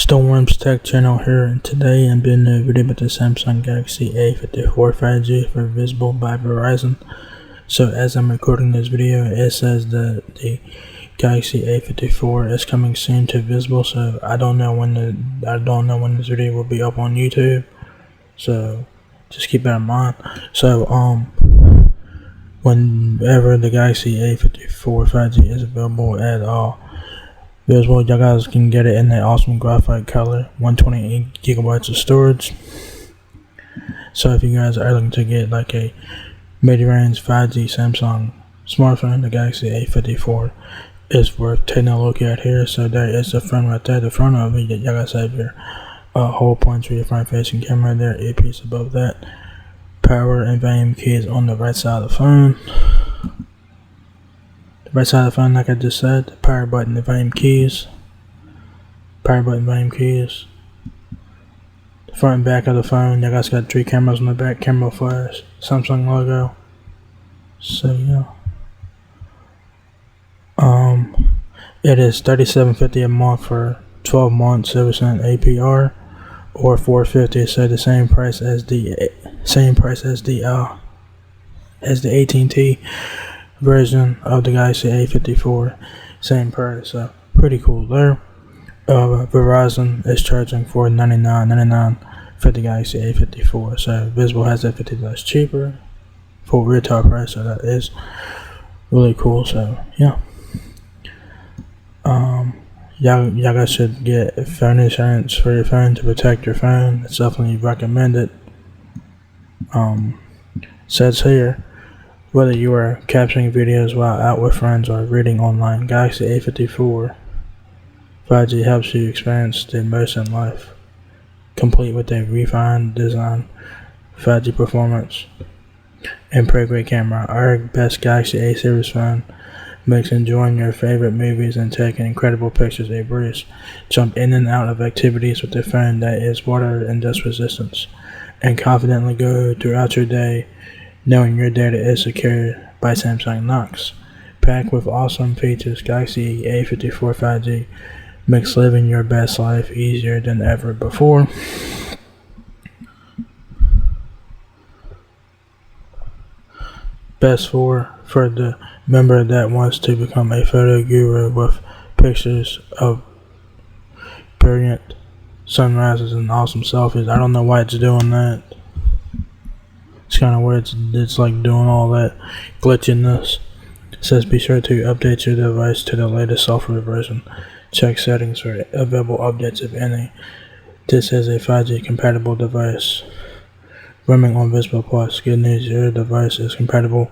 Storm's Tech channel here, and today I'm doing a video about the Samsung Galaxy A54 5G for Visible by Verizon. So as I'm recording this video, it says that the Galaxy A54 is coming soon to Visible. So I don't know when this video will be up on YouTube. So just keep that in mind. So whenever the Galaxy A54 5G is available at Visible, y'all guys can get it in that awesome graphite color, 128 gigabytes of storage. So if you guys are looking to get like a mid-range 5G Samsung smartphone, the Galaxy A54 is worth taking a look at here. So there is the front right there. The front of it, y'all guys have your hole points for your front-facing camera there, earpiece above that, power and volume keys on the right side of the phone. Right side of the phone, like I just said, the power button, the volume keys, the front and back of the phone. You guys got 3 cameras on the back, camera flash, Samsung logo. So yeah, it is $37.50 a month for 12 months, 7% APR, or $450. So the same price as the AT&T version of the Galaxy A54, same price. So pretty cool there. Verizon is charging for $99.99 for the Galaxy A54. So Visible has that $50 cheaper for retail price. So that is really cool. So yeah, y'all guys should get phone insurance for your phone to protect your phone. It's definitely recommended. Says here, whether you are capturing videos while out with friends or reading online, Galaxy A54 5G helps you experience the most in life, complete with a refined design, 5G performance, and pretty great camera. Our best Galaxy A series phone makes enjoying your favorite movies and taking incredible pictures a breeze. Jump in and out of activities with a phone that is water and dust resistant, and confidently go throughout your day knowing your data is secured by Samsung Knox. Packed with awesome features, Galaxy A54 5G makes living your best life easier than ever before. Best for the member that wants to become a photo guru with pictures of brilliant sunrises and awesome selfies. I don't know why it's doing that. It's kind of weird. It's like doing all that glitchiness. It says be sure to update your device to the latest software version. Check settings for available updates if any. This is a 5G compatible device. Roaming on Visible Plus. Good news, your device is compatible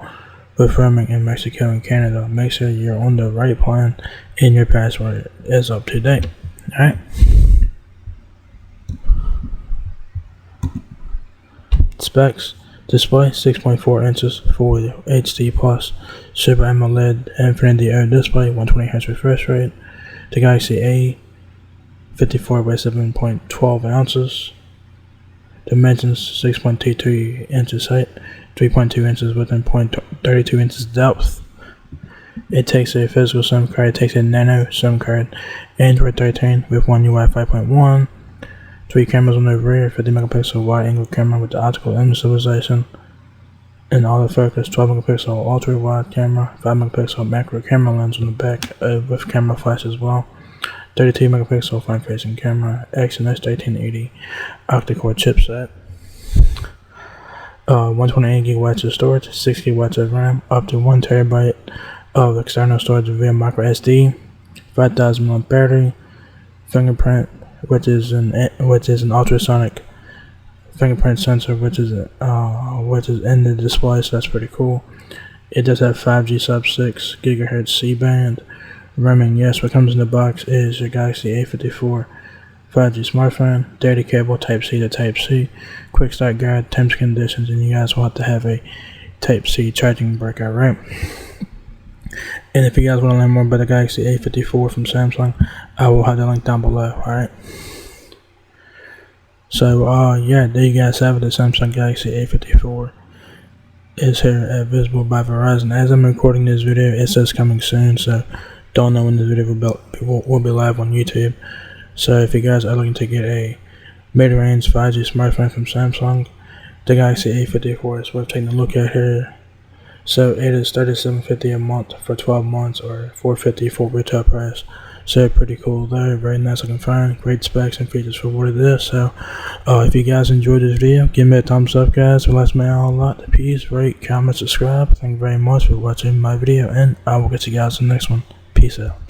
with roaming in Mexico and Canada. Make sure you're on the right plan and your password is up to date. Alright. Specs. Display 6.4 inches for HD plus Super AMOLED Infinity O display, 120Hz refresh rate. The Galaxy A54 weighs 7.12 ounces. Dimensions 6.23 inches height, 3.2 inches width, and 0.32 inches depth. It takes a physical SIM card. It takes a nano SIM card. Android 13 with One UI 5.1. 3 cameras on the rear, 50 megapixel wide angle camera with the optical image stabilization and autofocus, 12 megapixel ultra wide camera, 5 megapixel macro camera lens on the back with camera flash as well, 32 megapixel front facing camera, Exynos 1380 octa-core chipset, 128 gigabytes of storage, 6 gigabytes of RAM, up to 1 terabyte of external storage via micro SD, 5000 mAh battery, fingerprint, which is an ultrasonic fingerprint sensor, which is in the display, so that's pretty cool. It does have 5G sub 6 gigahertz C-band roaming. Yes, what comes in the box is your Galaxy A54 5G smartphone, data cable, Type-C to Type-C, quick start guide, terms and conditions, and you guys will have to have a Type-C charging brick, alright? And if you guys want to learn more about the Galaxy A54 from Samsung, I will have the link down below, alright? So, yeah, there you guys have it. The Samsung Galaxy A54 is here at Visible by Verizon. As I'm recording this video, it says coming soon, so don't know when this video will be live on YouTube. So if you guys are looking to get a mid-range 5G smartphone from Samsung, the Galaxy A54 is worth taking a look at here. So it is $37.50 a month for 12 months, or $450 full retail price. So pretty cool there, very nice looking phone, great specs and features for what it is. So if you guys enjoyed this video, give me a thumbs up, guys. It lets me out a lot. Please rate, comment, subscribe. Thank you very much for watching my video, and I will get you guys in the next one. Peace out.